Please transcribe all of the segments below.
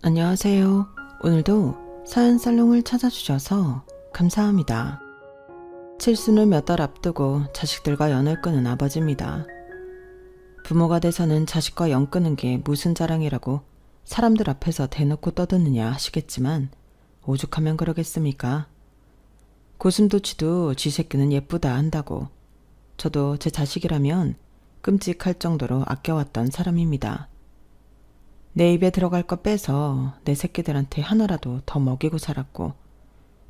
안녕하세요. 오늘도 사연 살롱을 찾아주셔서 감사합니다. 칠수는 몇 달 앞두고 자식들과 연을 끊은 아버지입니다. 부모가 돼서는 자식과 연 끊은 게 무슨 자랑이라고 사람들 앞에서 대놓고 떠드느냐 하시겠지만 오죽하면 그러겠습니까? 고슴도치도 쥐 새끼는 예쁘다 한다고 저도 제 자식이라면 끔찍할 정도로 아껴왔던 사람입니다. 내 입에 들어갈 거 빼서 내 새끼들한테 하나라도 더 먹이고 살았고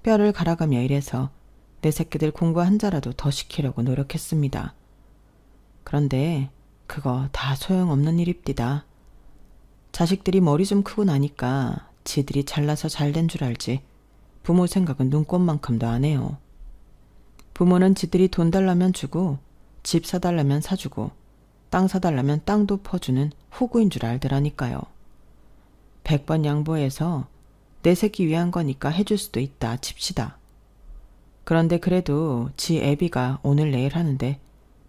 뼈를 갈아가며 일해서 내 새끼들 공부 한 자라도 더 시키려고 노력했습니다. 그런데 그거 다 소용없는 일입디다. 자식들이 머리 좀 크고 나니까 지들이 잘나서 잘된 줄 알지 부모 생각은 눈꼽만큼도 안 해요. 부모는 지들이 돈 달라면 주고 집 사달라면 사주고 땅 사달라면 땅도 퍼주는 호구인 줄 알더라니까요. 100번 양보해서 내 새끼 위한 거니까 해줄 수도 있다 칩시다. 그런데 그래도 지 애비가 오늘 내일 하는데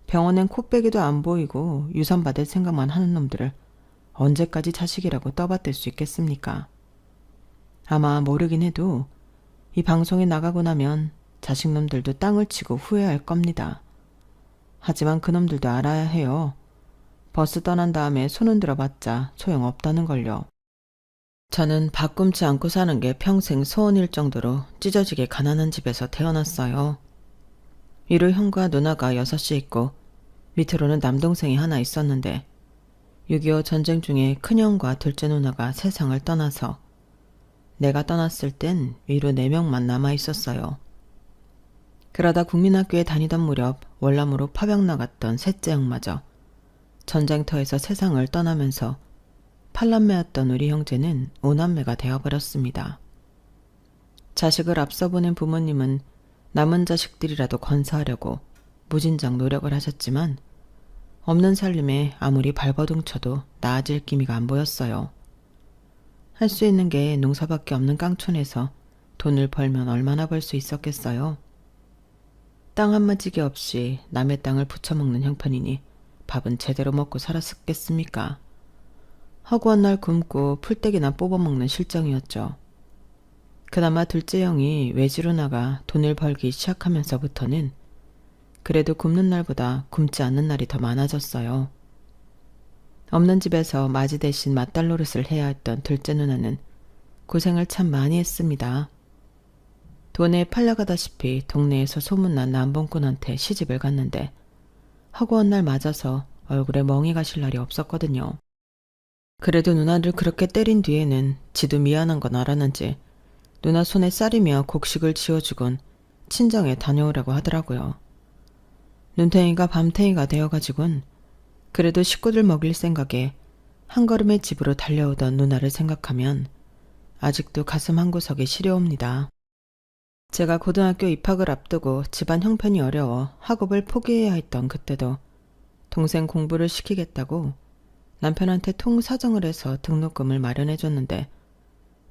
병원엔 코빼기도 안 보이고 유산 받을 생각만 하는 놈들을 언제까지 자식이라고 떠받들 수 있겠습니까? 아마 모르긴 해도 이 방송에 나가고 나면 자식놈들도 땅을 치고 후회할 겁니다. 하지만 그놈들도 알아야 해요. 버스 떠난 다음에 손 흔들어 봤자 소용없다는 걸요. 저는 밥 굶지 않고 사는 게 평생 소원일 정도로 찢어지게 가난한 집에서 태어났어요. 위로 형과 누나가 6이 있고 밑으로는 남동생이 하나 있었는데 6.25 전쟁 중에 큰형과 둘째 누나가 세상을 떠나서 내가 떠났을 땐 위로 4명만 남아 있었어요. 그러다 국민학교에 다니던 무렵 월남으로 파병 나갔던 셋째 형마저 전쟁터에서 세상을 떠나면서 8남매였던 우리 형제는 5남매가 되어버렸습니다. 자식을 앞서 보낸 부모님은 남은 자식들이라도 건사하려고 무진장 노력을 하셨지만 없는 살림에 아무리 발버둥 쳐도 나아질 기미가 안 보였어요. 할 수 있는 게 농사밖에 없는 깡촌에서 돈을 벌면 얼마나 벌 수 있었겠어요? 땅 한마지기 없이 남의 땅을 부쳐먹는 형편이니 밥은 제대로 먹고 살았겠습니까? 허구한 날 굶고 풀떼기나 뽑아먹는 실정이었죠. 그나마 둘째 형이 외지로 나가 돈을 벌기 시작하면서부터는 그래도 굶는 날보다 굶지 않는 날이 더 많아졌어요. 없는 집에서 맞이 대신 맏딸 노릇을 해야 했던 둘째 누나는 고생을 참 많이 했습니다. 돈에 팔려가다시피 동네에서 소문난 남봉꾼한테 시집을 갔는데 허구한 날 맞아서 얼굴에 멍이 가실 날이 없었거든요. 그래도 누나를 그렇게 때린 뒤에는 지도 미안한 건 알았는지 누나 손에 쌀이며 곡식을 지어주곤 친정에 다녀오라고 하더라고요. 눈탱이가 밤탱이가 되어가지곤 그래도 식구들 먹일 생각에 한 걸음의 집으로 달려오던 누나를 생각하면 아직도 가슴 한구석이 시려옵니다. 제가 고등학교 입학을 앞두고 집안 형편이 어려워 학업을 포기해야 했던 그때도 동생 공부를 시키겠다고 남편한테 통사정을 해서 등록금을 마련해줬는데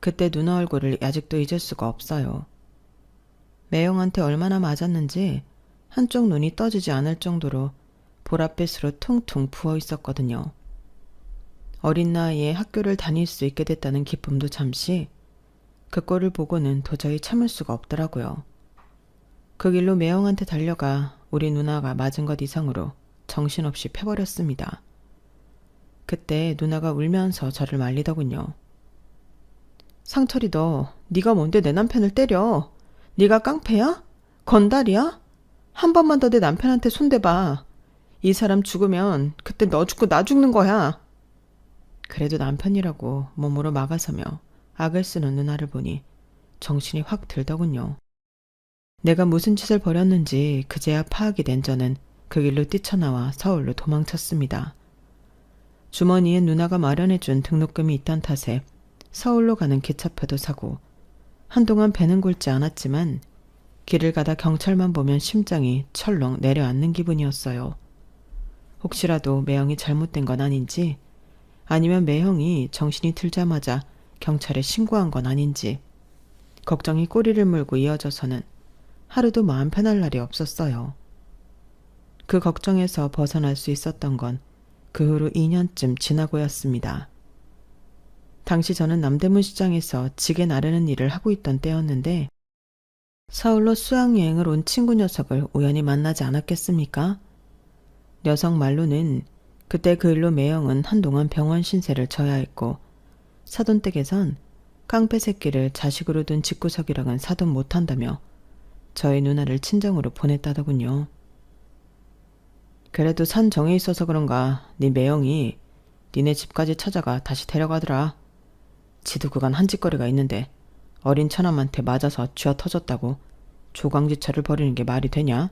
그때 누나 얼굴을 아직도 잊을 수가 없어요. 매형한테 얼마나 맞았는지 한쪽 눈이 떠지지 않을 정도로 보랏빛으로 퉁퉁 부어 있었거든요. 어린 나이에 학교를 다닐 수 있게 됐다는 기쁨도 잠시 그 꼴을 보고는 도저히 참을 수가 없더라고요. 그 길로 매형한테 달려가 우리 누나가 맞은 것 이상으로 정신없이 패버렸습니다. 그때 누나가 울면서 저를 말리더군요. 상철이 너 네가 뭔데 내 남편을 때려? 네가 깡패야? 건달이야? 한 번만 더 내 남편한테 손대봐. 이 사람 죽으면 그때 너 죽고 나 죽는 거야. 그래도 남편이라고 몸으로 막아서며 악을 쓰는 누나를 보니 정신이 확 들더군요. 내가 무슨 짓을 벌였는지 그제야 파악이 된 저는 그 길로 뛰쳐나와 서울로 도망쳤습니다. 주머니에 누나가 마련해준 등록금이 있던 탓에 서울로 가는 기차표도 사고 한동안 배는 곪지 않았지만 길을 가다 경찰만 보면 심장이 철렁 내려앉는 기분이었어요. 혹시라도 매형이 잘못된 건 아닌지 아니면 매형이 정신이 들자마자 경찰에 신고한 건 아닌지 걱정이 꼬리를 물고 이어져서는 하루도 마음 편할 날이 없었어요. 그 걱정에서 벗어날 수 있었던 건 그 후로 2년쯤 지나고였습니다. 당시 저는 남대문 시장에서 지게 나르는 일을 하고 있던 때였는데 서울로 수학여행을 온 친구 녀석을 우연히 만나지 않았겠습니까? 녀석 말로는 그때 그 일로 매형은 한동안 병원 신세를 져야 했고 사돈댁에선 깡패 새끼를 자식으로 둔 집구석이랑은 사돈 못한다며 저희 누나를 친정으로 보냈다더군요. 그래도 산 정에 있어서 그런가 네 매형이 니네 집까지 찾아가 다시 데려가더라. 지도 그간 한 짓거리가 있는데 어린 처남한테 맞아서 쥐어 터졌다고 조강지처를 벌이는 게 말이 되냐?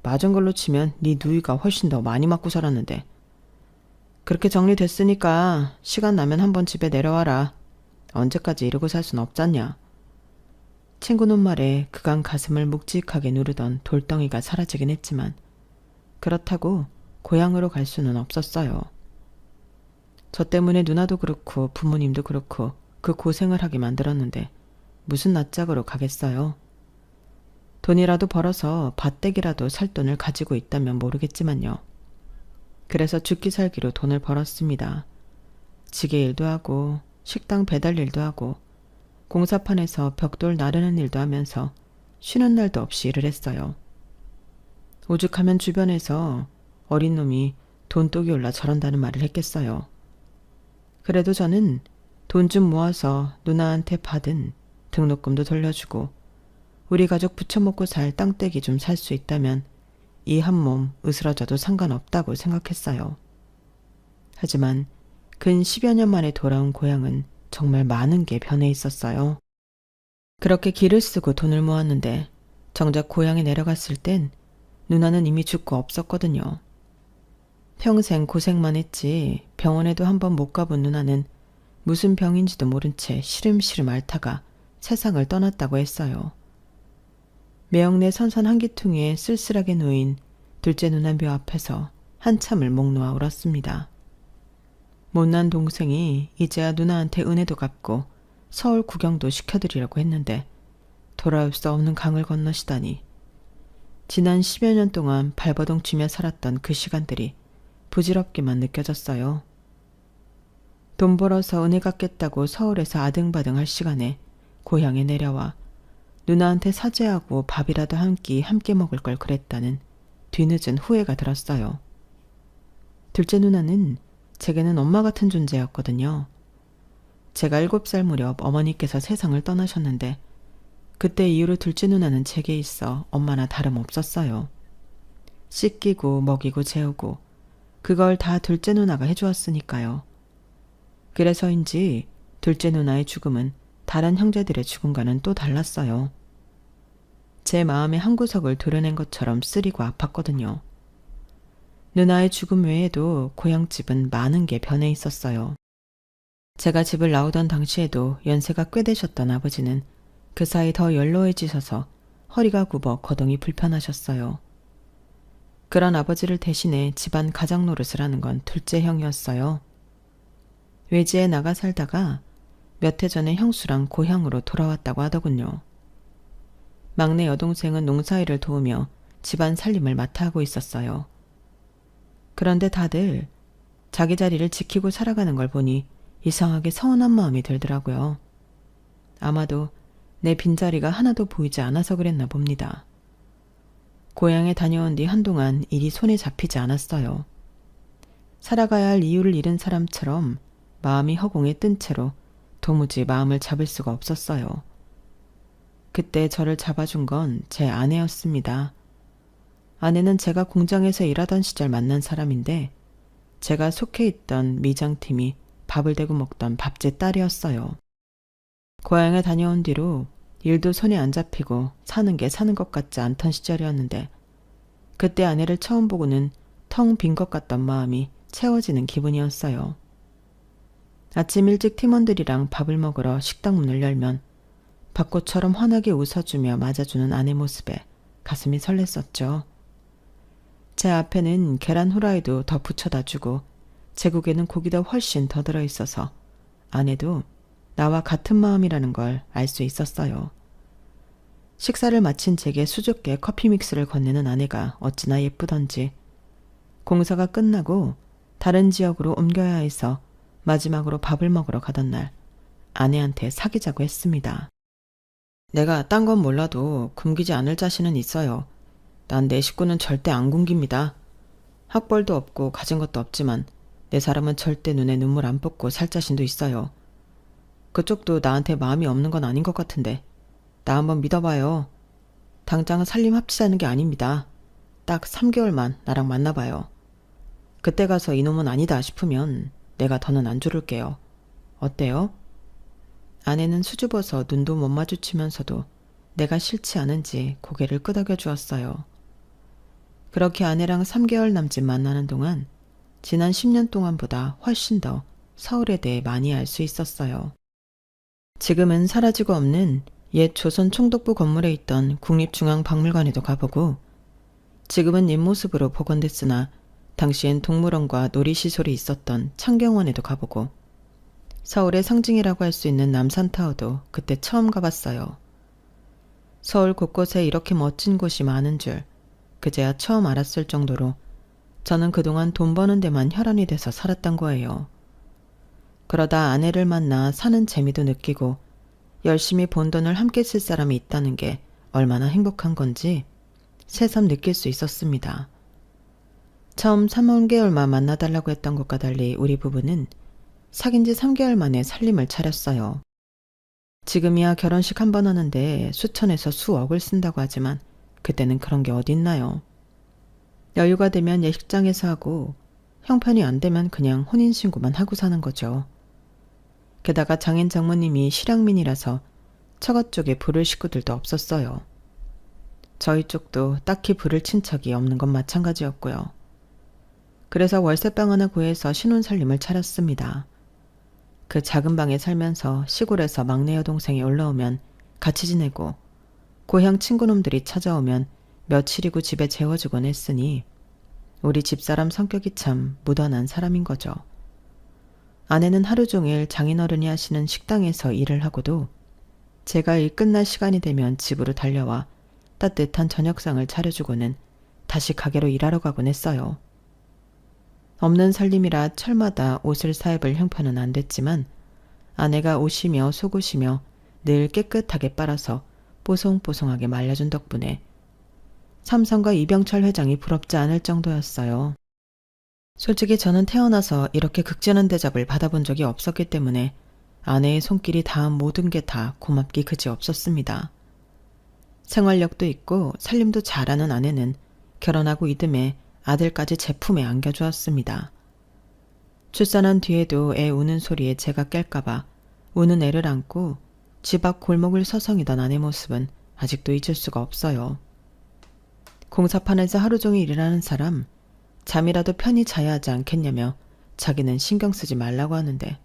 맞은 걸로 치면 네 누이가 훨씬 더 많이 맞고 살았는데. 그렇게 정리됐으니까 시간 나면 한번 집에 내려와라. 언제까지 이러고 살 순 없잖냐. 친구놈 말에 그간 가슴을 묵직하게 누르던 돌덩이가 사라지긴 했지만 그렇다고 고향으로 갈 수는 없었어요. 저 때문에 누나도 그렇고 부모님도 그렇고 그 고생을 하게 만들었는데 무슨 낯짝으로 가겠어요. 돈이라도 벌어서 밭대기라도 살 돈을 가지고 있다면 모르겠지만요. 그래서 죽기 살기로 돈을 벌었습니다. 지게 일도 하고 식당 배달 일도 하고 공사판에서 벽돌 나르는 일도 하면서 쉬는 날도 없이 일을 했어요. 오죽하면 주변에서 어린 놈이 돈독이 올라 저런다는 말을 했겠어요. 그래도 저는 돈 좀 모아서 누나한테 받은 등록금도 돌려주고 우리 가족 부쳐먹고 살 땅떼기 좀 살 수 있다면 이 한 몸 으스러져도 상관없다고 생각했어요. 하지만 근 10여 년 만에 돌아온 고향은 정말 많은 게 변해 있었어요. 그렇게 길을 쓰고 돈을 모았는데 정작 고향에 내려갔을 땐 누나는 이미 죽고 없었거든요. 평생 고생만 했지 병원에도 한번 못 가본 누나는 무슨 병인지도 모른 채 시름시름 앓다가 세상을 떠났다고 했어요. 매형네 선선 한기퉁이에 쓸쓸하게 놓인 둘째 누나 묘 앞에서 한참을 목 놓아 울었습니다. 못난 동생이 이제야 누나한테 은혜도 갚고 서울 구경도 시켜드리려고 했는데 돌아올 수 없는 강을 건너시다니. 지난 10여 년 동안 발버둥 치며 살았던 그 시간들이 부질없게만 느껴졌어요. 돈 벌어서 은혜 갚겠다고 서울에서 아등바등 할 시간에 고향에 내려와 누나한테 사죄하고 밥이라도 한 끼 함께 먹을 걸 그랬다는 뒤늦은 후회가 들었어요. 둘째 누나는 제게는 엄마 같은 존재였거든요. 제가 7살 무렵 어머니께서 세상을 떠나셨는데 그때 이후로 둘째 누나는 제게 있어 엄마나 다름없었어요. 씻기고 먹이고 재우고 그걸 다 둘째 누나가 해주었으니까요. 그래서인지 둘째 누나의 죽음은 다른 형제들의 죽음과는 또 달랐어요. 제 마음의 한구석을 도려낸 것처럼 쓰리고 아팠거든요. 누나의 죽음 외에도 고향집은 많은 게 변해 있었어요. 제가 집을 나오던 당시에도 연세가 꽤 되셨던 아버지는 그 사이 더 연로해지셔서 허리가 굽어 거동이 불편하셨어요. 그런 아버지를 대신해 집안 가장 노릇을 하는 건 둘째 형이었어요. 외지에 나가 살다가 몇 해 전에 형수랑 고향으로 돌아왔다고 하더군요. 막내 여동생은 농사일을 도우며 집안 살림을 맡아 하고 있었어요. 그런데 다들 자기 자리를 지키고 살아가는 걸 보니 이상하게 서운한 마음이 들더라고요. 아마도 내 빈자리가 하나도 보이지 않아서 그랬나 봅니다. 고향에 다녀온 뒤 한동안 일이 손에 잡히지 않았어요. 살아가야 할 이유를 잃은 사람처럼 마음이 허공에 뜬 채로 도무지 마음을 잡을 수가 없었어요. 그때 저를 잡아준 건 제 아내였습니다. 아내는 제가 공장에서 일하던 시절 만난 사람인데 제가 속해 있던 미장팀이 밥을 대고 먹던 밥제 딸이었어요. 고향에 다녀온 뒤로 일도 손에 안 잡히고 사는 게 사는 것 같지 않던 시절이었는데 그때 아내를 처음 보고는 텅 빈 것 같던 마음이 채워지는 기분이었어요. 아침 일찍 팀원들이랑 밥을 먹으러 식당 문을 열면 벚꽃처럼 환하게 웃어주며 맞아주는 아내 모습에 가슴이 설렜었죠. 제 앞에는 계란 후라이도 더 부쳐다 주고 제국에는 고기도 훨씬 더 들어있어서 아내도 나와 같은 마음이라는 걸 알 수 있었어요. 식사를 마친 제게 수줍게 커피 믹스를 건네는 아내가 어찌나 예쁘던지 공사가 끝나고 다른 지역으로 옮겨야 해서 마지막으로 밥을 먹으러 가던 날 아내한테 사귀자고 했습니다. 내가 딴 건 몰라도 굶기지 않을 자신은 있어요. 난 내 식구는 절대 안 굶깁니다. 학벌도 없고 가진 것도 없지만 내 사람은 절대 눈에 눈물 안 뽑고 살 자신도 있어요. 그쪽도 나한테 마음이 없는 건 아닌 것 같은데 나 한번 믿어봐요. 당장 살림 합치자는 게 아닙니다. 딱 3개월만 나랑 만나봐요. 그때 가서 이놈은 아니다 싶으면 내가 더는 안 조를게요. 어때요? 아내는 수줍어서 눈도 못 마주치면서도 내가 싫지 않은지 고개를 끄덕여 주었어요. 그렇게 아내랑 3개월 남짓 만나는 동안 지난 10년 동안보다 훨씬 더 서울에 대해 많이 알 수 있었어요. 지금은 사라지고 없는 옛 조선 총독부 건물에 있던 국립중앙박물관에도 가보고 지금은 옛모습으로 복원됐으나 당시엔 동물원과 놀이시설이 있었던 창경원에도 가보고 서울의 상징이라고 할 수 있는 남산타워도 그때 처음 가봤어요. 서울 곳곳에 이렇게 멋진 곳이 많은 줄 그제야 처음 알았을 정도로 저는 그동안 돈 버는 데만 혈안이 돼서 살았던 거예요. 그러다 아내를 만나 사는 재미도 느끼고 열심히 번 돈을 함께 쓸 사람이 있다는 게 얼마나 행복한 건지 새삼 느낄 수 있었습니다. 처음 3개월만 만나달라고 했던 것과 달리 우리 부부는 사귄 지 3개월 만에 살림을 차렸어요. 지금이야 결혼식 한 번 하는데 수천에서 수억을 쓴다고 하지만 그때는 그런 게 어딨나요. 여유가 되면 예식장에서 하고 형편이 안 되면 그냥 혼인신고만 하고 사는 거죠. 게다가 장인 장모님이 실향민이라서 처가 쪽에 부를 식구들도 없었어요. 저희 쪽도 딱히 부를 친척이 없는 건 마찬가지였고요. 그래서 월세방 하나 구해서 신혼살림을 차렸습니다. 그 작은 방에 살면서 시골에서 막내 여동생이 올라오면 같이 지내고 고향 친구놈들이 찾아오면 며칠이고 집에 재워주곤 했으니 우리 집사람 성격이 참 무던한 사람인 거죠. 아내는 하루 종일 장인어른이 하시는 식당에서 일을 하고도 제가 일 끝날 시간이 되면 집으로 달려와 따뜻한 저녁상을 차려주고는 다시 가게로 일하러 가곤 했어요. 없는 살림이라 철마다 옷을 사입을 형편은 안 됐지만 아내가 옷이며 속옷이며 늘 깨끗하게 빨아서 뽀송뽀송하게 말려준 덕분에 삼성과 이병철 회장이 부럽지 않을 정도였어요. 솔직히 저는 태어나서 이렇게 극진한 대접을 받아본 적이 없었기 때문에 아내의 손길이 닿은 모든 게 다 고맙기 그지 없었습니다. 생활력도 있고 살림도 잘하는 아내는 결혼하고 이듬해 아들까지 제 품에 안겨주었습니다. 출산한 뒤에도 애 우는 소리에 제가 깰까봐 우는 애를 안고 집 앞 골목을 서성이던 아내 모습은 아직도 잊을 수가 없어요. 공사판에서 하루 종일 일하는 사람 잠이라도 편히 자야 하지 않겠냐며 자기는 신경 쓰지 말라고 하는데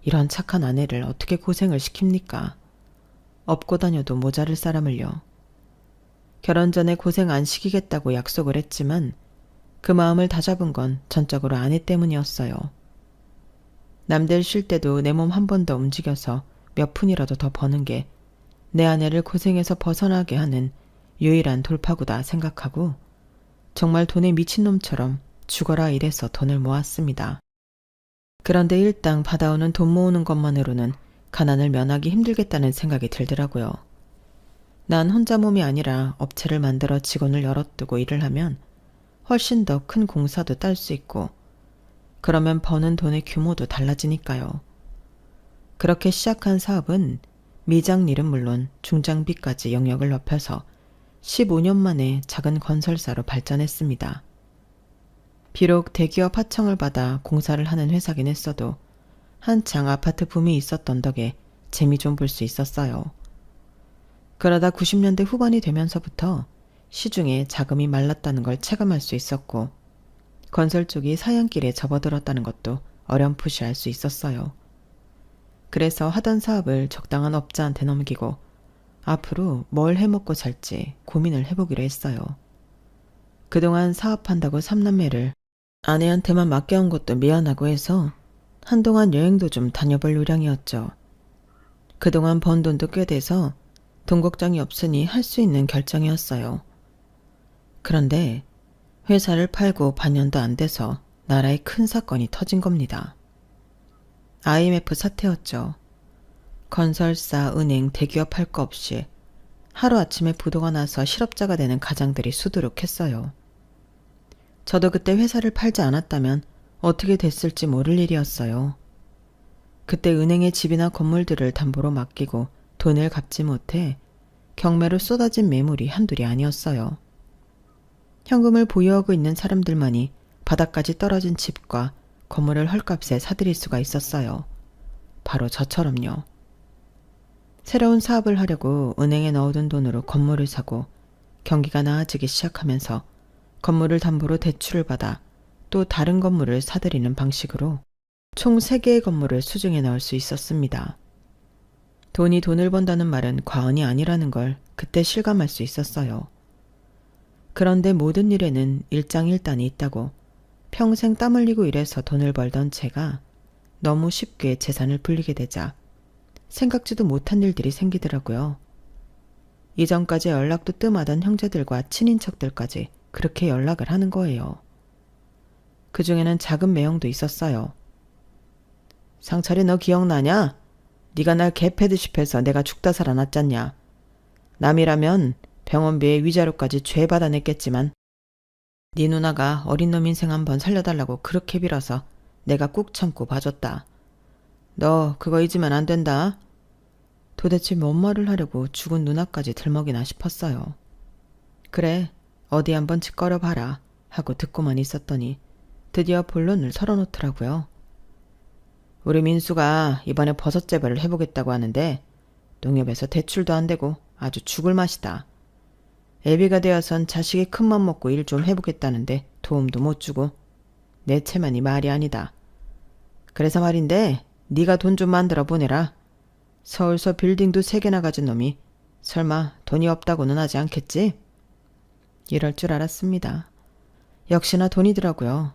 이런 착한 아내를 어떻게 고생을 시킵니까? 업고 다녀도 모자랄 사람을요. 결혼 전에 고생 안 시키겠다고 약속을 했지만 그 마음을 다잡은 건 전적으로 아내 때문이었어요. 남들 쉴 때도 내 몸 한 번 더 움직여서 몇 푼이라도 더 버는 게 내 아내를 고생에서 벗어나게 하는 유일한 돌파구다 생각하고 정말 돈에 미친놈처럼 죽어라 일해서 돈을 모았습니다. 그런데 일당 받아오는 돈 모으는 것만으로는 가난을 면하기 힘들겠다는 생각이 들더라고요. 난 혼자 몸이 아니라 업체를 만들어 직원을 열어두고 일을 하면 훨씬 더 큰 공사도 딸 수 있고 그러면 버는 돈의 규모도 달라지니까요. 그렇게 시작한 사업은 미장일은 물론 중장비까지 영역을 넓혀서 15년 만에 작은 건설사로 발전했습니다. 비록 대기업 하청을 받아 공사를 하는 회사긴 했어도 한창 아파트 붐이 있었던 덕에 재미 좀 볼 수 있었어요. 그러다 90년대 후반이 되면서부터 시중에 자금이 말랐다는 걸 체감할 수 있었고 건설 쪽이 사양길에 접어들었다는 것도 어렴풋이 알 수 있었어요. 그래서 하던 사업을 적당한 업자한테 넘기고 앞으로 뭘 해먹고 살지 고민을 해보기로 했어요. 그동안 사업한다고 삼남매를 아내한테만 맡겨온 것도 미안하고 해서 한동안 여행도 좀 다녀볼 요량이었죠. 그동안 번 돈도 꽤 돼서 돈 걱정이 없으니 할 수 있는 결정이었어요. 그런데 회사를 팔고 반년도 안 돼서 나라에 큰 사건이 터진 겁니다. IMF 사태였죠. 건설사, 은행, 대기업 할 거 없이 하루아침에 부도가 나서 실업자가 되는 가장들이 수두룩했어요. 저도 그때 회사를 팔지 않았다면 어떻게 됐을지 모를 일이었어요. 그때 은행에 집이나 건물들을 담보로 맡기고 돈을 갚지 못해 경매로 쏟아진 매물이 한둘이 아니었어요. 현금을 보유하고 있는 사람들만이 바닥까지 떨어진 집과 건물을 헐값에 사들일 수가 있었어요. 바로 저처럼요. 새로운 사업을 하려고 은행에 넣어둔 돈으로 건물을 사고 경기가 나아지기 시작하면서 건물을 담보로 대출을 받아 또 다른 건물을 사들이는 방식으로 총 3개의 건물을 수중에 넣을 수 있었습니다. 돈이 돈을 번다는 말은 과언이 아니라는 걸 그때 실감할 수 있었어요. 그런데 모든 일에는 일장일단이 있다고 평생 땀 흘리고 일해서 돈을 벌던 제가 너무 쉽게 재산을 불리게 되자 생각지도 못한 일들이 생기더라고요. 이전까지 연락도 뜸하던 형제들과 친인척들까지 그렇게 연락을 하는 거예요. 그 중에는 작은 매형도 있었어요. 상철이 너 기억나냐? 네가 날 개패듯이 해서 내가 죽다 살아났잖냐. 남이라면 병원비에 위자료까지 죄 받아냈겠지만 네 누나가 어린 놈 인생 한번 살려달라고 그렇게 빌어서 내가 꾹 참고 봐줬다. 너 그거 잊으면 안 된다. 도대체 뭔 말을 하려고 죽은 누나까지 들먹이나 싶었어요. 그래, 어디 한번 짓거려 봐라 하고 듣고만 있었더니 드디어 본론을 털어놓더라고요. 우리 민수가 이번에 버섯 재배를 해보겠다고 하는데 농협에서 대출도 안 되고 아주 죽을 맛이다. 애비가 되어선 자식이 큰맘 먹고 일 좀 해보겠다는데 도움도 못 주고 내 체면이 말이 아니다. 그래서 말인데 네가 돈 좀 만들어 보내라. 서울서 빌딩도 3개나 가진 놈이 설마 돈이 없다고는 하지 않겠지? 이럴 줄 알았습니다. 역시나 돈이더라고요.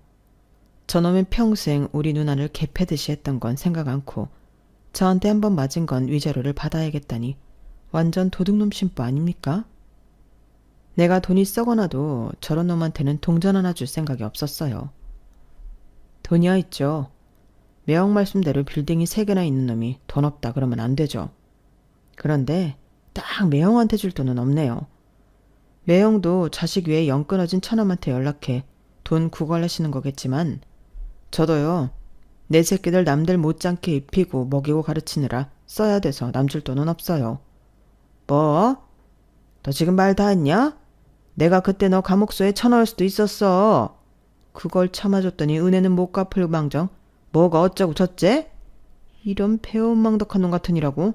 저놈은 평생 우리 누나를 개패듯이 했던 건 생각 않고 저한테 한번 맞은 건 위자료를 받아야겠다니 완전 도둑놈 심보 아닙니까? 내가 돈이 썩어나도 저런 놈한테는 동전 하나 줄 생각이 없었어요. 돈이야 있죠. 매형 말씀대로 빌딩이 3개나 있는 놈이 돈 없다 그러면 안 되죠. 그런데 딱 매형한테 줄 돈은 없네요. 매형도 자식 위에 영 끊어진 처남한테 연락해 돈 구걸하시는 거겠지만 저도요. 내 새끼들 남들 못지않게 입히고 먹이고 가르치느라 써야 돼서 남줄 돈은 없어요. 뭐? 너 지금 말 다 했냐? 내가 그때 너 감옥소에 쳐넣을 수도 있었어. 그걸 참아줬더니 은혜는 못 갚을 망정 뭐가 어쩌고 저째? 이런 배은망덕한 놈 같은 이라고?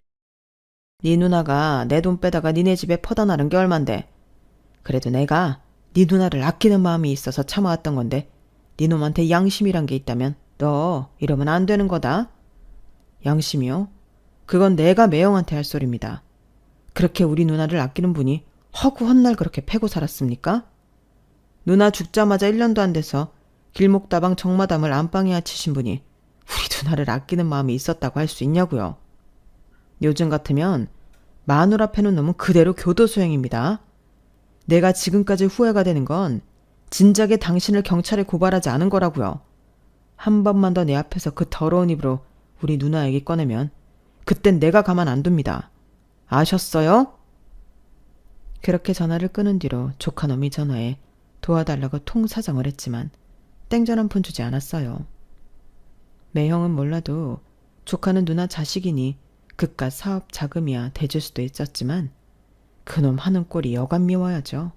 네 누나가 내 돈 빼다가 니네 집에 퍼다 나른 게 얼만데. 그래도 내가 네 누나를 아끼는 마음이 있어서 참아왔던 건데 네 놈한테 양심이란 게 있다면 너 이러면 안 되는 거다. 양심이요? 그건 내가 매형한테 할 소리입니다. 그렇게 우리 누나를 아끼는 분이 허구 헛날 그렇게 패고 살았습니까? 누나 죽자마자 1년도 안 돼서 길목다방 정마담을 안방에 아치신 분이 우리 누나를 아끼는 마음이 있었다고 할 수 있냐고요. 요즘 같으면 마누라 패는 놈은 그대로 교도소행입니다. 내가 지금까지 후회가 되는 건 진작에 당신을 경찰에 고발하지 않은 거라고요. 한 번만 더 내 앞에서 그 더러운 입으로 우리 누나 얘기 꺼내면 그땐 내가 가만 안 둡니다. 아셨어요? 그렇게 전화를 끊은 뒤로 조카놈이 전화해 도와달라고 통사정을 했지만 땡전 한 푼 주지 않았어요. 매형은 몰라도 조카는 누나 자식이니 그깟 사업 자금이야 대줄 수도 있었지만 그놈 하는 꼴이 여간 미워야죠.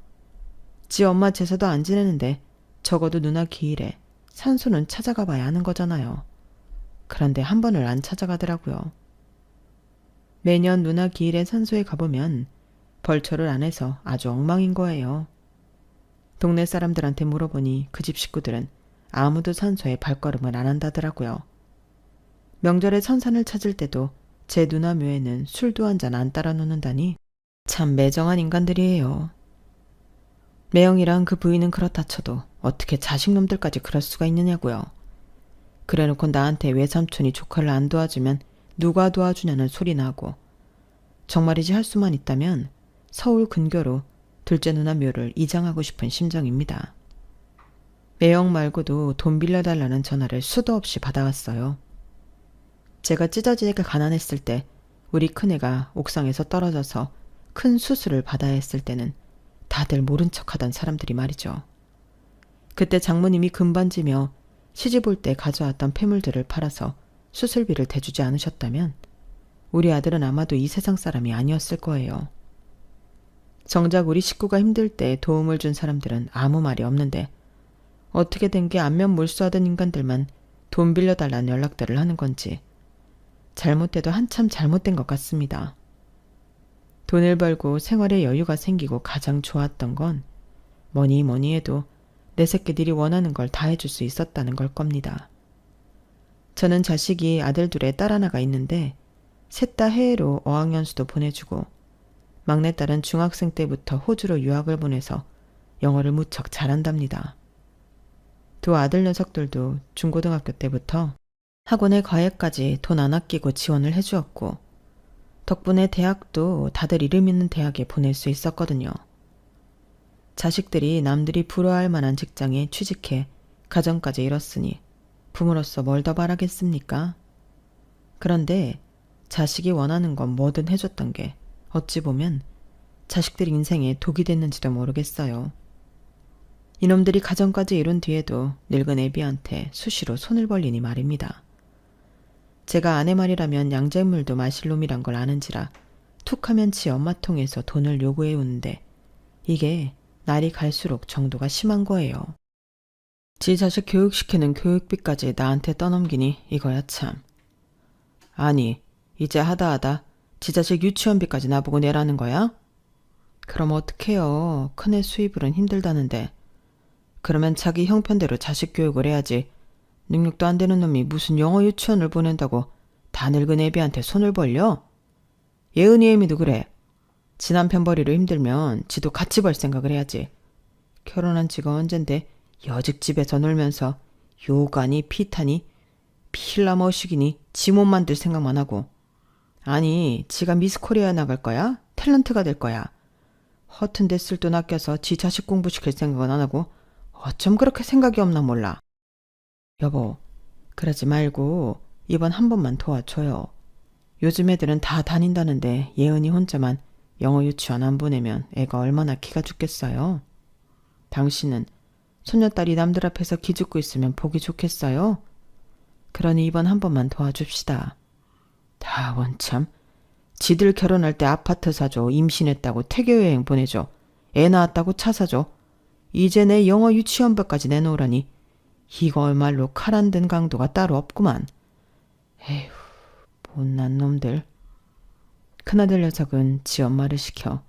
지 엄마 제사도 안 지내는데 적어도 누나 기일에 산소는 찾아가 봐야 하는 거잖아요. 그런데 한 번을 안 찾아가더라고요. 매년 누나 기일에 산소에 가보면 벌초를 안 해서 아주 엉망인 거예요. 동네 사람들한테 물어보니 그 집 식구들은 아무도 산소에 발걸음을 안 한다더라고요. 명절에 선산을 찾을 때도 제 누나 묘에는 술도 한 잔 안 따라 놓는다니 참 매정한 인간들이에요. 매형이랑 그 부인은 그렇다 쳐도 어떻게 자식놈들까지 그럴 수가 있느냐고요. 그래놓고 나한테 외삼촌이 조카를 안 도와주면 누가 도와주냐는 소리 나고 정말이지 할 수만 있다면 서울 근교로 둘째 누나 묘를 이장하고 싶은 심정입니다. 매형 말고도 돈 빌려달라는 전화를 수도 없이 받아왔어요. 제가 찢어지게 가난했을 때 우리 큰애가 옥상에서 떨어져서 큰 수술을 받아야 했을 때는 다들 모른 척하던 사람들이 말이죠. 그때 장모님이 금반지며 시집 올 때 가져왔던 폐물들을 팔아서 수술비를 대주지 않으셨다면 우리 아들은 아마도 이 세상 사람이 아니었을 거예요. 정작 우리 식구가 힘들 때 도움을 준 사람들은 아무 말이 없는데 어떻게 된 게 안면 몰수하던 인간들만 돈 빌려달라는 연락들을 하는 건지 잘못돼도 한참 잘못된 것 같습니다. 돈을 벌고 생활에 여유가 생기고 가장 좋았던 건 뭐니 뭐니 해도 내 새끼들이 원하는 걸 다 해줄 수 있었다는 걸 겁니다. 저는 자식이 아들 둘에 딸 하나가 있는데 셋 다 해외로 어학연수도 보내주고 막내딸은 중학생 때부터 호주로 유학을 보내서 영어를 무척 잘한답니다. 두 아들 녀석들도 중고등학교 때부터 학원에 과외까지 돈 안 아끼고 지원을 해주었고 덕분에 대학도 다들 이름 있는 대학에 보낼 수 있었거든요. 자식들이 남들이 부러워할 만한 직장에 취직해 가정까지 이뤘으니 부모로서 뭘 더 바라겠습니까? 그런데 자식이 원하는 건 뭐든 해줬던 게 어찌 보면 자식들 인생에 독이 됐는지도 모르겠어요. 이놈들이 가정까지 이룬 뒤에도 늙은 애비한테 수시로 손을 벌리니 말입니다. 제가 아내 말이라면 양잿물도 마실 놈이란 걸 아는지라 툭하면 지 엄마 통해서 돈을 요구해 오는데 이게 날이 갈수록 정도가 심한 거예요. 지 자식 교육시키는 교육비까지 나한테 떠넘기니 이거야 참. 아니 이제 하다 지 자식 유치원비까지 나보고 내라는 거야? 그럼 어떡해요. 큰애 수입으론 힘들다는데. 그러면 자기 형편대로 자식 교육을 해야지. 능력도 안 되는 놈이 무슨 영어 유치원을 보낸다고 다 늙은 애비한테 손을 벌려? 예은이 애미도 그래. 지 남편 벌이로 힘들면 지도 같이 벌 생각을 해야지. 결혼한 지가 언젠데 여직 집에서 놀면서 요가니 피타니 필라 머시기니 지 몸 만들 생각만 하고. 아니 지가 미스 코리아 나갈 거야? 탤런트가 될 거야. 허튼 데 쓸 돈 아껴서 지 자식 공부시킬 생각은 안 하고 어쩜 그렇게 생각이 없나 몰라. 여보, 그러지 말고 이번 한 번만 도와줘요. 요즘 애들은 다 다닌다는데 예은이 혼자만 영어 유치원 안 보내면 애가 얼마나 기가 죽겠어요. 당신은 손녀딸이 남들 앞에서 기죽고 있으면 보기 좋겠어요? 그러니 이번 한 번만 도와줍시다. 다 원참. 지들 결혼할 때 아파트 사줘, 임신했다고 태교여행 보내줘, 애 낳았다고 차 사줘. 이제 내 영어 유치원비까지 내놓으라니 이거말로 칼 안 든 강도가 따로 없구만. 에휴, 못난 놈들. 큰아들 녀석은 지 엄마를 시켜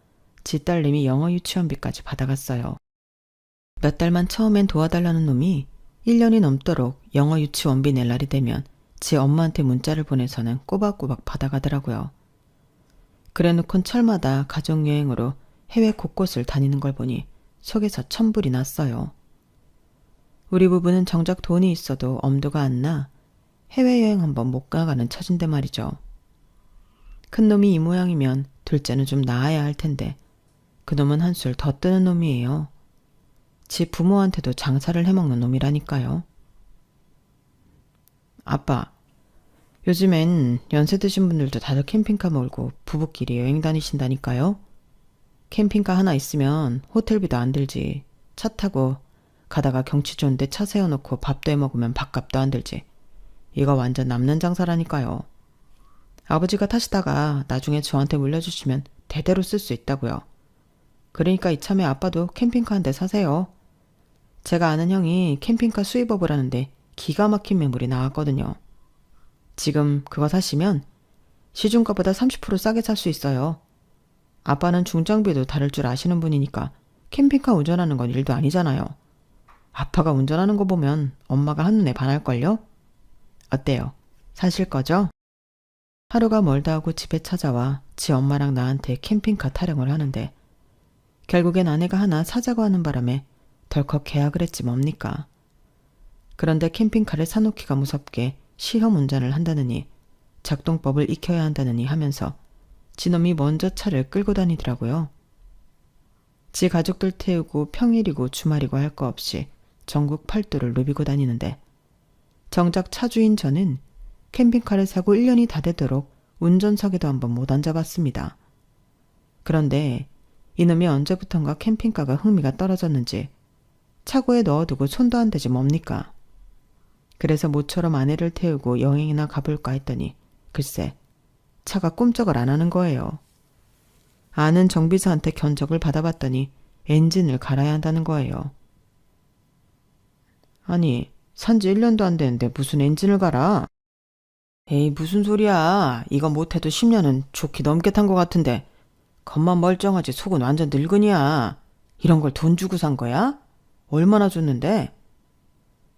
지 딸내미 영어 유치원비까지 받아갔어요. 몇 달만 처음엔 도와달라는 놈이 1년이 넘도록 영어 유치원비 낼 날이 되면 지 엄마한테 문자를 보내서는 꼬박꼬박 받아가더라고요. 그래놓곤 철마다 가족여행으로 해외 곳곳을 다니는 걸 보니 속에서 천불이 났어요. 우리 부부는 정작 돈이 있어도 엄두가 안 나 해외여행 한번 못 가가는 처진데 말이죠. 큰놈이 이 모양이면 둘째는 좀 나아야 할 텐데 그놈은 한술 더 뜨는 놈이에요. 지 부모한테도 장사를 해먹는 놈이라니까요. 아빠, 요즘엔 연세 드신 분들도 다들 캠핑카 몰고 부부끼리 여행 다니신다니까요. 캠핑카 하나 있으면 호텔비도 안 들지. 차 타고 가다가 경치 좋은데 차 세워놓고 밥도 해먹으면 밥값도 안 들지. 이거 완전 남는 장사라니까요. 아버지가 타시다가 나중에 저한테 물려주시면 대대로 쓸 수 있다고요. 그러니까 이참에 아빠도 캠핑카 한 대 사세요. 제가 아는 형이 캠핑카 수입업을 하는데 기가 막힌 매물이 나왔거든요. 지금 그거 사시면 시중가보다 30% 싸게 살 수 있어요. 아빠는 중장비도 다룰 줄 아시는 분이니까 캠핑카 운전하는 건 일도 아니잖아요. 아빠가 운전하는 거 보면 엄마가 한눈에 반할걸요? 어때요? 사실 거죠? 하루가 멀다 하고 집에 찾아와 지 엄마랑 나한테 캠핑카 타령을 하는데 결국엔 아내가 하나 사자고 하는 바람에 덜컥 계약을 했지 뭡니까. 그런데 캠핑카를 사놓기가 무섭게 시험 운전을 한다느니 작동법을 익혀야 한다느니 하면서 지놈이 먼저 차를 끌고 다니더라고요. 지 가족들 태우고 평일이고 주말이고 할 거 없이 전국 팔도를 누비고 다니는데 정작 차주인 저는 캠핑카를 사고 1년이 다 되도록 운전석에도 한번 못 앉아봤습니다. 그런데 이놈이 언제부턴가 캠핑카가 흥미가 떨어졌는지 차고에 넣어두고 손도 안 대지 뭡니까? 그래서 모처럼 아내를 태우고 여행이나 가볼까 했더니 글쎄 차가 꼼짝을 안 하는 거예요. 아는 정비사한테 견적을 받아봤더니 엔진을 갈아야 한다는 거예요. 아니, 산지 1년도 안 되는데 무슨 엔진을 갈아? 에이, 무슨 소리야. 이거 못해도 10년은 좋게 넘게 탄 것 같은데 겉만 멀쩡하지 속은 완전 늙은이야. 이런 걸 돈 주고 산 거야? 얼마나 줬는데?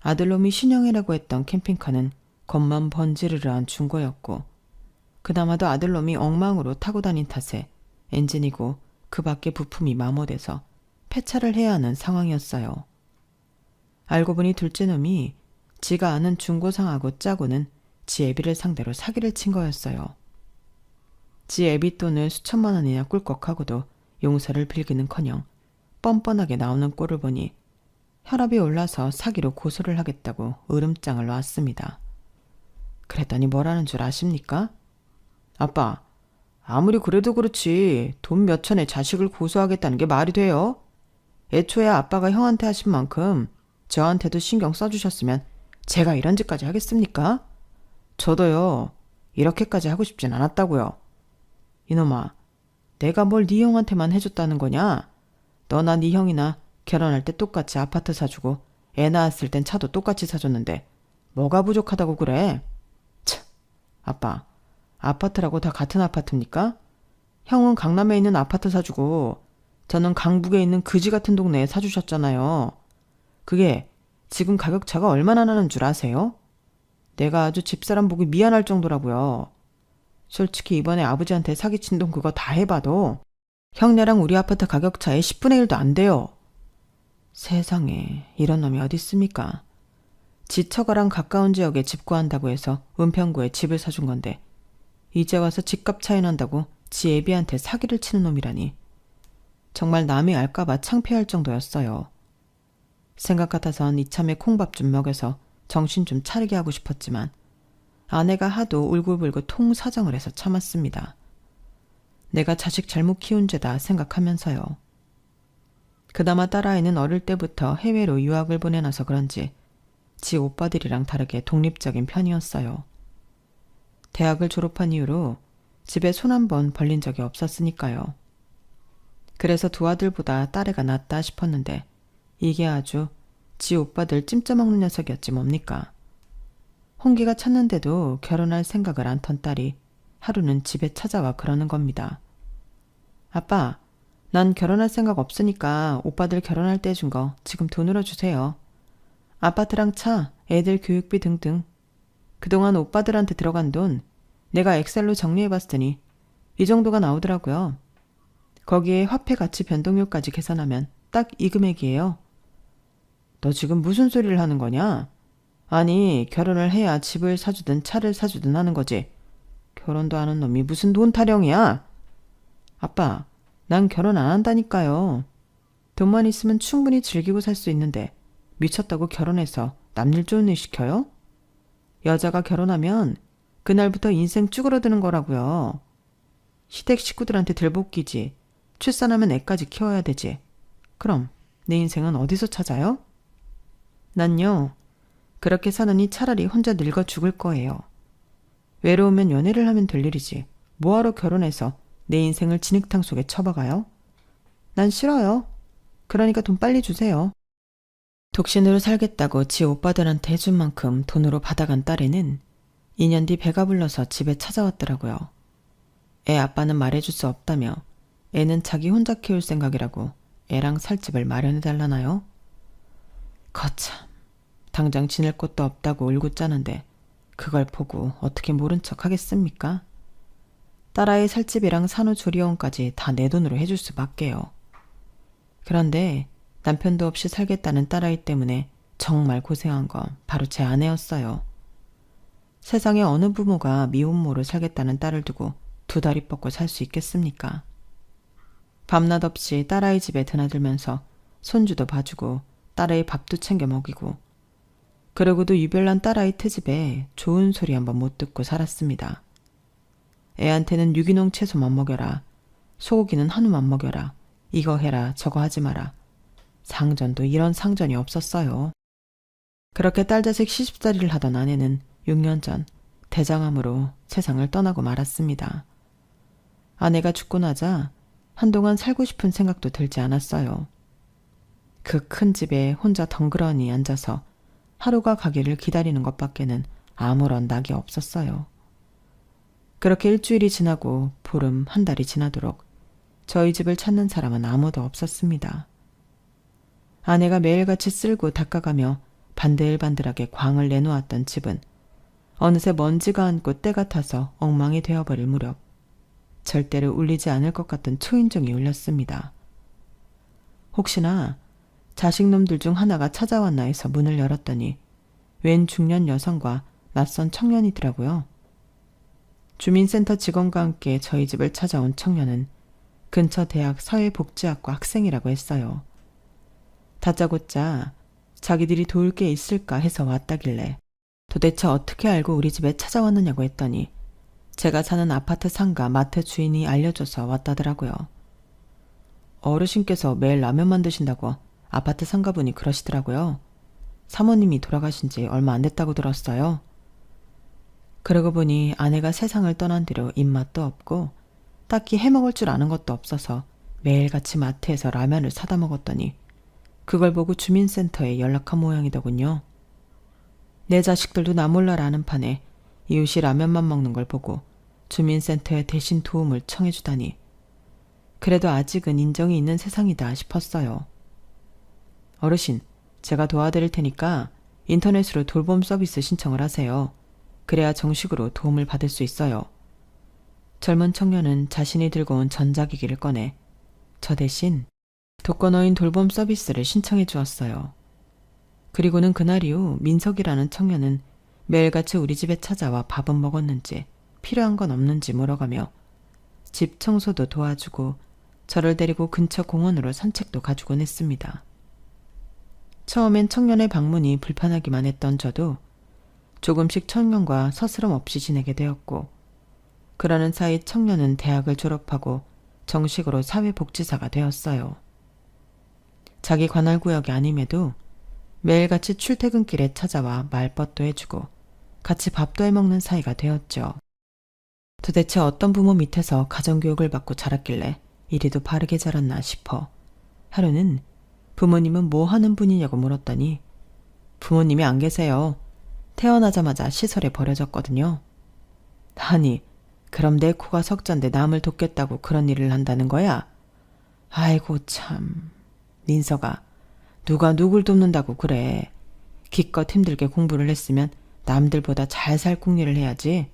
아들놈이 신형이라고 했던 캠핑카는 겉만 번지르르한 중고였고 그나마도 아들놈이 엉망으로 타고 다닌 탓에 엔진이고 그 밖에 부품이 마모돼서 폐차를 해야 하는 상황이었어요. 알고 보니 둘째 놈이 지가 아는 중고상하고 짜고는 지 애비를 상대로 사기를 친 거였어요. 지 애비 돈을 수천만 원이나 꿀꺽하고도 용서를 빌기는커녕 뻔뻔하게 나오는 꼴을 보니 혈압이 올라서 사기로 고소를 하겠다고 으름장을 놨습니다. 그랬더니 뭐라는 줄 아십니까? 아빠, 아무리 그래도 그렇지 돈 몇천에 자식을 고소하겠다는 게 말이 돼요? 애초에 아빠가 형한테 하신 만큼 저한테도 신경 써주셨으면 제가 이런 짓까지 하겠습니까? 저도요, 이렇게까지 하고 싶진 않았다고요. 이놈아, 내가 뭘 네 형한테만 해줬다는 거냐? 너나 네 형이나 결혼할 때 똑같이 아파트 사주고 애 낳았을 땐 차도 똑같이 사줬는데 뭐가 부족하다고 그래? 참, 아빠, 아파트라고 다 같은 아파트입니까? 형은 강남에 있는 아파트 사주고 저는 강북에 있는 그지 같은 동네에 사주셨잖아요. 그게 지금 가격 차가 얼마나 나는 줄 아세요? 내가 아주 집사람 보기 미안할 정도라고요. 솔직히 이번에 아버지한테 사기친 돈 그거 다 해봐도 형네랑 우리 아파트 가격 차에 10분의 1도 안 돼요. 세상에 이런 놈이 어디 있습니까? 지 처가랑 가까운 지역에 집 구한다고 해서 은평구에 집을 사준 건데 이제 와서 집값 차이 난다고 지 애비한테 사기를 치는 놈이라니. 정말 남이 알까봐 창피할 정도였어요. 생각 같아선 이참에 콩밥 좀 먹여서 정신 좀 차리게 하고 싶었지만 아내가 하도 울고불고 통사정을 해서 참았습니다. 내가 자식 잘못 키운 죄다 생각하면서요. 그나마 딸아이는 어릴 때부터 해외로 유학을 보내놔서 그런지 지 오빠들이랑 다르게 독립적인 편이었어요. 대학을 졸업한 이후로 집에 손 한 번 벌린 적이 없었으니까요. 그래서 두 아들보다 딸애가 낫다 싶었는데 이게 아주 지 오빠들 찜쪄먹는 녀석이었지 뭡니까. 홍기가 찼는데도 결혼할 생각을 안 턴 딸이 하루는 집에 찾아와 그러는 겁니다. 아빠, 난 결혼할 생각 없으니까 오빠들 결혼할 때 준 거 지금 돈으로 주세요. 아파트랑 차, 애들 교육비 등등. 그동안 오빠들한테 들어간 돈 내가 엑셀로 정리해봤더니 이 정도가 나오더라고요. 거기에 화폐 가치 변동률까지 계산하면 딱 이 금액이에요. 너 지금 무슨 소리를 하는 거냐? 아니, 결혼을 해야 집을 사주든 차를 사주든 하는 거지. 결혼도 안 한 놈이 무슨 돈 타령이야? 아빠, 난 결혼 안 한다니까요. 돈만 있으면 충분히 즐기고 살 수 있는데 미쳤다고 결혼해서 남일 좋은 일 시켜요? 여자가 결혼하면 그날부터 인생 쭈그러드는 거라고요. 시댁 식구들한테 들볶이지. 출산하면 애까지 키워야 되지. 그럼 내 인생은 어디서 찾아요? 난요, 그렇게 사느니 차라리 혼자 늙어 죽을 거예요. 외로우면 연애를 하면 될 일이지. 뭐하러 결혼해서 내 인생을 진흙탕 속에 쳐박아요? 난 싫어요. 그러니까 돈 빨리 주세요. 독신으로 살겠다고 지 오빠들한테 해준 만큼 돈으로 받아간 딸애는 2년 뒤 배가 불러서 집에 찾아왔더라고요. 애 아빠는 말해줄 수 없다며 애는 자기 혼자 키울 생각이라고 애랑 살 집을 마련해달라나요? 거참, 당장 지낼 곳도 없다고 울고 짜는데 그걸 보고 어떻게 모른 척 하겠습니까? 딸아이 살집이랑 산후조리원까지 다 내 돈으로 해줄 수밖에요. 그런데 남편도 없이 살겠다는 딸아이 때문에 정말 고생한 건 바로 제 아내였어요. 세상에 어느 부모가 미혼모로 살겠다는 딸을 두고 두 다리 뻗고 살 수 있겠습니까? 밤낮 없이 딸아이 집에 드나들면서 손주도 봐주고 딸아이 밥도 챙겨 먹이고 그러고도 유별난 딸아이 트집에 좋은 소리 한번 못 듣고 살았습니다. 애한테는 유기농 채소만 먹여라. 소고기는 한우만 먹여라. 이거 해라 저거 하지 마라. 상전도 이런 상전이 없었어요. 그렇게 딸자식 시집살이를 하던 아내는 6년 전 대장암으로 세상을 떠나고 말았습니다. 아내가 죽고 나자 한동안 살고 싶은 생각도 들지 않았어요. 그 큰 집에 혼자 덩그러니 앉아서 하루가 가기를 기다리는 것밖에는 아무런 낙이 없었어요. 그렇게 일주일이 지나고 보름 한 달이 지나도록 저희 집을 찾는 사람은 아무도 없었습니다. 아내가 매일같이 쓸고 닦아가며 반들반들하게 광을 내놓았던 집은 어느새 먼지가 앉고 때가 타서 엉망이 되어버릴 무렵 절대로 울리지 않을 것 같던 초인종이 울렸습니다. 혹시나 자식놈들 중 하나가 찾아왔나 해서 문을 열었더니 웬 중년 여성과 낯선 청년이더라고요. 주민센터 직원과 함께 저희 집을 찾아온 청년은 근처 대학 사회복지학과 학생이라고 했어요. 다짜고짜 자기들이 도울 게 있을까 해서 왔다길래 도대체 어떻게 알고 우리 집에 찾아왔느냐고 했더니 제가 사는 아파트 상가 마트 주인이 알려줘서 왔다더라고요. 어르신께서 매일 라면 만드신다고 아파트 상가분이 그러시더라고요. 사모님이 돌아가신 지 얼마 안 됐다고 들었어요. 그러고 보니 아내가 세상을 떠난 뒤로 입맛도 없고 딱히 해먹을 줄 아는 것도 없어서 매일같이 마트에서 라면을 사다 먹었더니 그걸 보고 주민센터에 연락한 모양이더군요. 내 자식들도 나 몰라라 하는 판에 이웃이 라면만 먹는 걸 보고 주민센터에 대신 도움을 청해주다니 그래도 아직은 인정이 있는 세상이다 싶었어요. 어르신, 제가 도와드릴 테니까 인터넷으로 돌봄 서비스 신청을 하세요. 그래야 정식으로 도움을 받을 수 있어요. 젊은 청년은 자신이 들고 온 전자기기를 꺼내 저 대신 독거노인 돌봄 서비스를 신청해 주었어요. 그리고는 그날 이후 민석이라는 청년은 매일같이 우리 집에 찾아와 밥은 먹었는지 필요한 건 없는지 물어가며 집 청소도 도와주고 저를 데리고 근처 공원으로 산책도 가주곤 했습니다. 처음엔 청년의 방문이 불편하기만 했던 저도 조금씩 청년과 서스럼 없이 지내게 되었고 그러는 사이 청년은 대학을 졸업하고 정식으로 사회복지사가 되었어요. 자기 관할구역이 아님에도 매일같이 출퇴근길에 찾아와 말벗도 해주고 같이 밥도 해먹는 사이가 되었죠. 도대체 어떤 부모 밑에서 가정교육을 받고 자랐길래 이리도 바르게 자랐나 싶어 하루는 부모님은 뭐 하는 분이냐고 물었더니 부모님이 안 계세요. 태어나자마자 시설에 버려졌거든요. 아니, 그럼 내 코가 석잔데 남을 돕겠다고 그런 일을 한다는 거야? 아이고 참, 민서가 누가 누굴 돕는다고 그래. 기껏 힘들게 공부를 했으면 남들보다 잘 살 궁리를 해야지.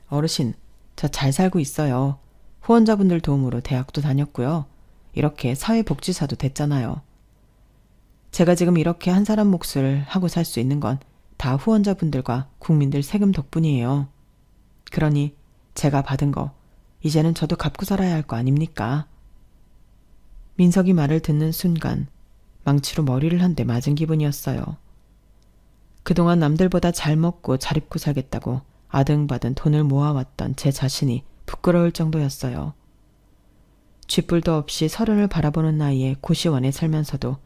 어르신, 저 잘 살고 있어요. 후원자분들 도움으로 대학도 다녔고요. 이렇게 사회복지사도 됐잖아요. 제가 지금 이렇게 한 사람 몫을 하고 살 수 있는 건 다 후원자분들과 국민들 세금 덕분이에요. 그러니 제가 받은 거 이제는 저도 갚고 살아야 할 거 아닙니까? 민석이 말을 듣는 순간 망치로 머리를 한 대 맞은 기분이었어요. 그동안 남들보다 잘 먹고 잘 입고 살겠다고 아등바등 돈을 모아왔던 제 자신이 부끄러울 정도였어요. 쥐뿔도 없이 서른을 바라보는 나이에 고시원에 살면서도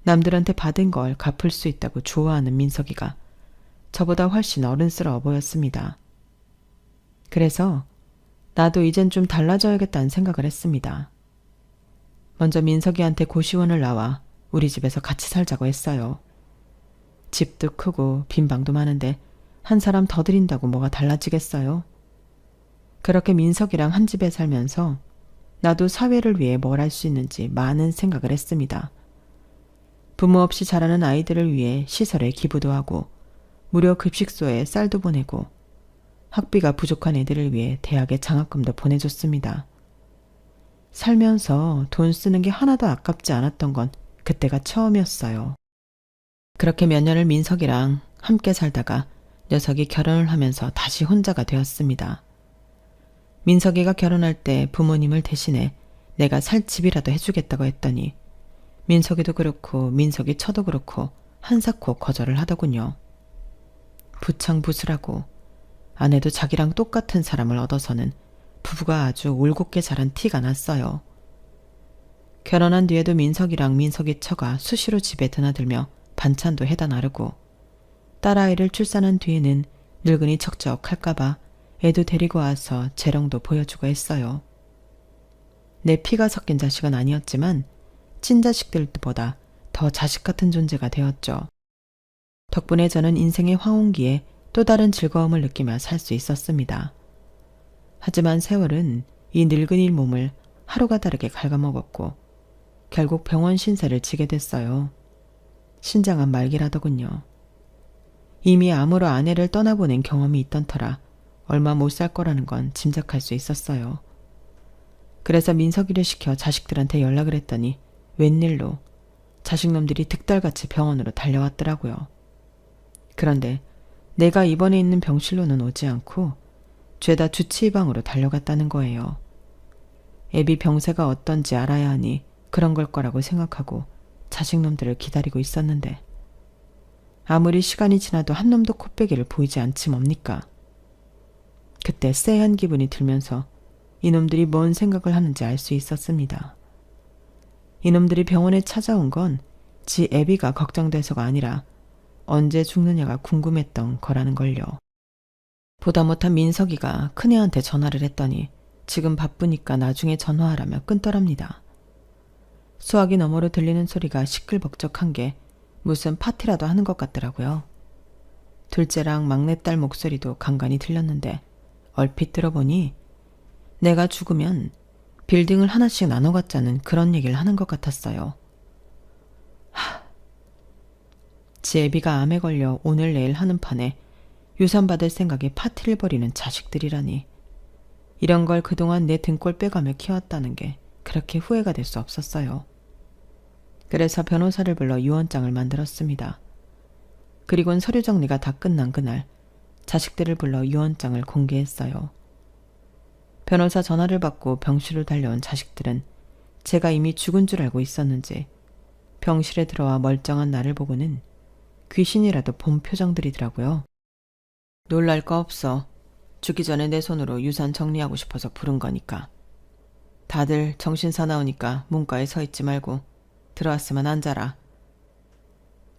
남들한테 받은 걸 갚을 수 있다고 좋아하는 민석이가 저보다 훨씬 어른스러워 보였습니다. 그래서 나도 이젠 좀 달라져야겠다는 생각을 했습니다. 먼저 민석이한테 고시원을 나와 우리 집에서 같이 살자고 했어요. 집도 크고 빈 방도 많은데 한 사람 더 들인다고 뭐가 달라지겠어요? 그렇게 민석이랑 한 집에 살면서 나도 사회를 위해 뭘 할 수 있는지 많은 생각을 했습니다. 부모 없이 자라는 아이들을 위해 시설에 기부도 하고 무료 급식소에 쌀도 보내고 학비가 부족한 애들을 위해 대학에 장학금도 보내줬습니다. 살면서 돈 쓰는 게 하나도 아깝지 않았던 건 그때가 처음이었어요. 그렇게 몇 년을 민석이랑 함께 살다가 녀석이 결혼을 하면서 다시 혼자가 되었습니다. 민석이가 결혼할 때 부모님을 대신해 내가 살 집이라도 해주겠다고 했더니 민석이도 그렇고 민석이 처도 그렇고 한사코 거절을 하더군요. 부창부수라고 아내도 자기랑 똑같은 사람을 얻어서는 부부가 아주 올곧게 자란 티가 났어요. 결혼한 뒤에도 민석이랑 민석이 처가 수시로 집에 드나들며 반찬도 해다 나르고 딸아이를 출산한 뒤에는 늙은이 척척할까봐 애도 데리고 와서 재롱도 보여주고 했어요. 내 피가 섞인 자식은 아니었지만 친자식들보다 더 자식 같은 존재가 되었죠. 덕분에 저는 인생의 황혼기에 또 다른 즐거움을 느끼며 살 수 있었습니다. 하지만 세월은 이 늙은이 몸을 하루가 다르게 갉아먹었고 결국 병원 신세를 지게 됐어요. 신장한 말기라더군요. 이미 암으로 아내를 떠나보낸 경험이 있던 터라 얼마 못 살 거라는 건 짐작할 수 있었어요. 그래서 민석이를 시켜 자식들한테 연락을 했더니 웬일로 자식놈들이 득달같이 병원으로 달려왔더라고요. 그런데 내가 입원해 있는 병실로는 오지 않고 죄다 주치의방으로 달려갔다는 거예요. 애비 병세가 어떤지 알아야 하니 그런 걸 거라고 생각하고 자식놈들을 기다리고 있었는데 아무리 시간이 지나도 한 놈도 코빼기를 보이지 않지 뭡니까? 그때 쎄한 기분이 들면서 이놈들이 뭔 생각을 하는지 알 수 있었습니다. 이놈들이 병원에 찾아온 건 지 애비가 걱정돼서가 아니라 언제 죽느냐가 궁금했던 거라는 걸요. 보다 못한 민석이가 큰애한테 전화를 했더니 지금 바쁘니까 나중에 전화하라며 끊더랍니다. 수화기 너머로 들리는 소리가 시끌벅적한 게 무슨 파티라도 하는 것 같더라고요. 둘째랑 막내딸 목소리도 간간히 들렸는데 얼핏 들어보니 내가 죽으면 빌딩을 하나씩 나눠 갖자는 그런 얘기를 하는 것 같았어요. 지 애비가 암에 걸려 오늘 내일 하는 판에 유산 받을 생각에 파티를 벌이는 자식들이라니. 이런 걸 그동안 내 등골 빼가며 키웠다는 게 그렇게 후회가 될 수 없었어요. 그래서 변호사를 불러 유언장을 만들었습니다. 그리고는 서류 정리가 다 끝난 그날 자식들을 불러 유언장을 공개했어요. 변호사 전화를 받고 병실로 달려온 자식들은 제가 이미 죽은 줄 알고 있었는지 병실에 들어와 멀쩡한 나를 보고는 귀신이라도 본 표정들이더라고요. 놀랄 거 없어. 죽기 전에 내 손으로 유산 정리하고 싶어서 부른 거니까. 다들 정신 사나우니까 문과에 서 있지 말고 들어왔으면 앉아라.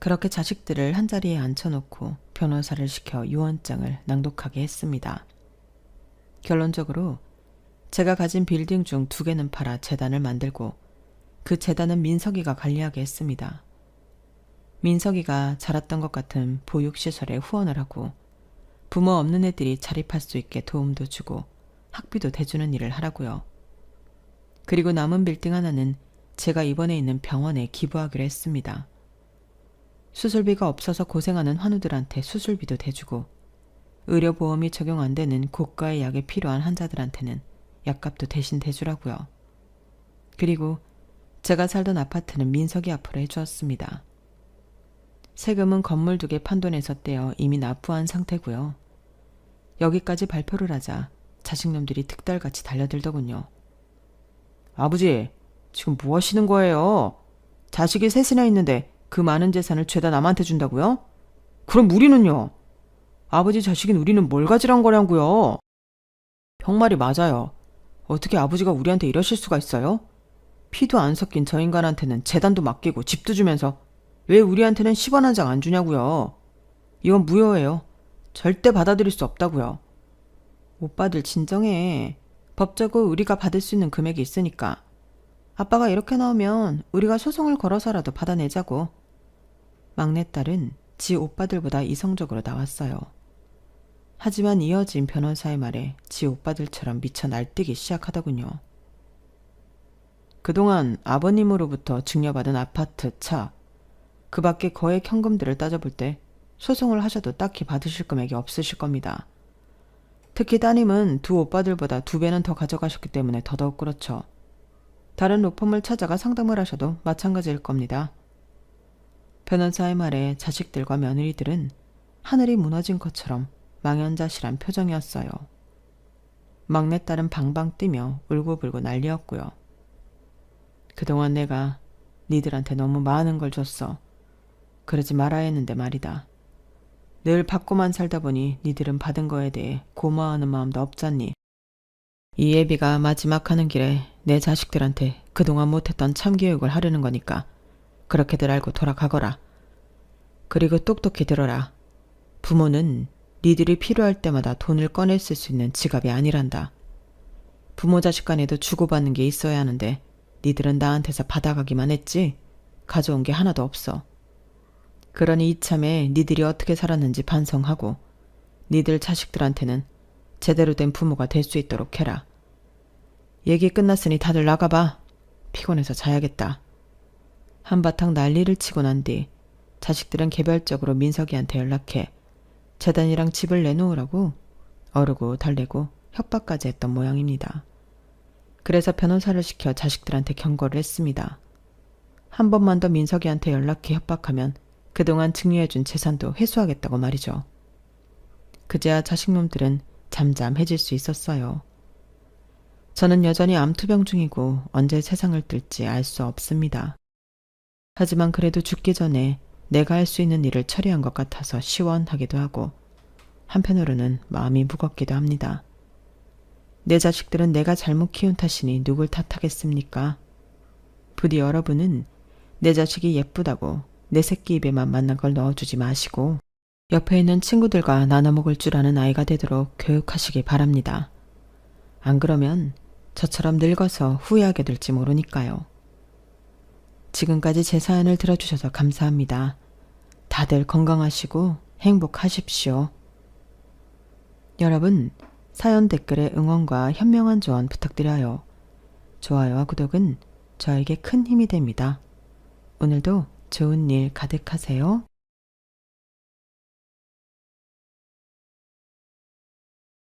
그렇게 자식들을 한자리에 앉혀놓고 변호사를 시켜 유언장을 낭독하게 했습니다. 결론적으로 제가 가진 빌딩 중 2개는 팔아 재단을 만들고 그 재단은 민석이가 관리하게 했습니다. 민석이가 자랐던 것 같은 보육시설에 후원을 하고 부모 없는 애들이 자립할 수 있게 도움도 주고 학비도 대주는 일을 하라고요. 그리고 남은 빌딩 하나는 제가 입원해 있는 병원에 기부하기로 했습니다. 수술비가 없어서 고생하는 환우들한테 수술비도 대주고 의료보험이 적용 안 되는 고가의 약이 필요한 환자들한테는 약값도 대신 대주라고요. 그리고 제가 살던 아파트는 민석이 앞으로 해주었습니다. 세금은 건물 2개 판돈에서 떼어 이미 납부한 상태고요. 여기까지 발표를 하자 자식놈들이 득달같이 달려들더군요. 아버지, 지금 뭐 하시는 거예요? 자식이 3이나 있는데 그 많은 재산을 죄다 남한테 준다고요? 그럼 우리는요? 아버지 자식인 우리는 뭘 가지란 거냐고요? 형 말이 맞아요. 어떻게 아버지가 우리한테 이러실 수가 있어요? 피도 안 섞인 저 인간한테는 재단도 맡기고 집도 주면서 왜 우리한테는 10원 한 장 안 주냐고요? 이건 무효예요. 절대 받아들일 수 없다고요. 오빠들 진정해. 법적으로 우리가 받을 수 있는 금액이 있으니까. 아빠가 이렇게 나오면 우리가 소송을 걸어서라도 받아내자고. 막내딸은 지 오빠들보다 이성적으로 나왔어요. 하지만 이어진 변호사의 말에 지 오빠들처럼 미쳐 날뛰기 시작하더군요. 그동안 아버님으로부터 증여받은 아파트, 차, 그 밖에 거액 현금들을 따져볼 때 소송을 하셔도 딱히 받으실 금액이 없으실 겁니다. 특히 따님은 2 오빠들보다 2배는 더 가져가셨기 때문에 더더욱 그렇죠. 다른 로펌을 찾아가 상담을 하셔도 마찬가지일 겁니다. 변호사의 말에 자식들과 며느리들은 하늘이 무너진 것처럼 망연자실한 표정이었어요. 막내딸은 방방 뛰며 울고불고 난리였고요. 그동안 내가 니들한테 너무 많은 걸 줬어. 그러지 말아야 했는데 말이다. 늘 받고만 살다 보니 니들은 받은 거에 대해 고마워하는 마음도 없잖니. 이 예비가 마지막 하는 길에 내 자식들한테 그동안 못했던 참교육을 하려는 거니까 그렇게들 알고 돌아가거라. 그리고 똑똑히 들어라. 부모는 니들이 필요할 때마다 돈을 꺼내 쓸 수 있는 지갑이 아니란다. 부모 자식 간에도 주고받는 게 있어야 하는데 니들은 나한테서 받아가기만 했지 가져온 게 하나도 없어. 그러니 이참에 니들이 어떻게 살았는지 반성하고 니들 자식들한테는 제대로 된 부모가 될 수 있도록 해라. 얘기 끝났으니 다들 나가봐. 피곤해서 자야겠다. 한바탕 난리를 치고 난 뒤 자식들은 개별적으로 민석이한테 연락해 재단이랑 집을 내놓으라고 어르고 달래고 협박까지 했던 모양입니다. 그래서 변호사를 시켜 자식들한테 경고를 했습니다. 한 번만 더 민석이한테 연락해 협박하면 그동안 증여해준 재산도 회수하겠다고 말이죠. 그제야 자식놈들은 잠잠해질 수 있었어요. 저는 여전히 암투병 중이고 언제 세상을 뜰지 알 수 없습니다. 하지만 그래도 죽기 전에 내가 할 수 있는 일을 처리한 것 같아서 시원하기도 하고 한편으로는 마음이 무겁기도 합니다. 내 자식들은 내가 잘못 키운 탓이니 누굴 탓하겠습니까? 부디 여러분은 내 자식이 예쁘다고 내 새끼 입에만 맞는 걸 넣어주지 마시고 옆에 있는 친구들과 나눠 먹을 줄 아는 아이가 되도록 교육하시기 바랍니다. 안 그러면 저처럼 늙어서 후회하게 될지 모르니까요. 지금까지 제 사연을 들어주셔서 감사합니다. 다들 건강하시고 행복하십시오. 여러분, 사연 댓글에 응원과 현명한 조언 부탁드려요. 좋아요와 구독은 저에게 큰 힘이 됩니다. 오늘도 좋은 일 가득하세요.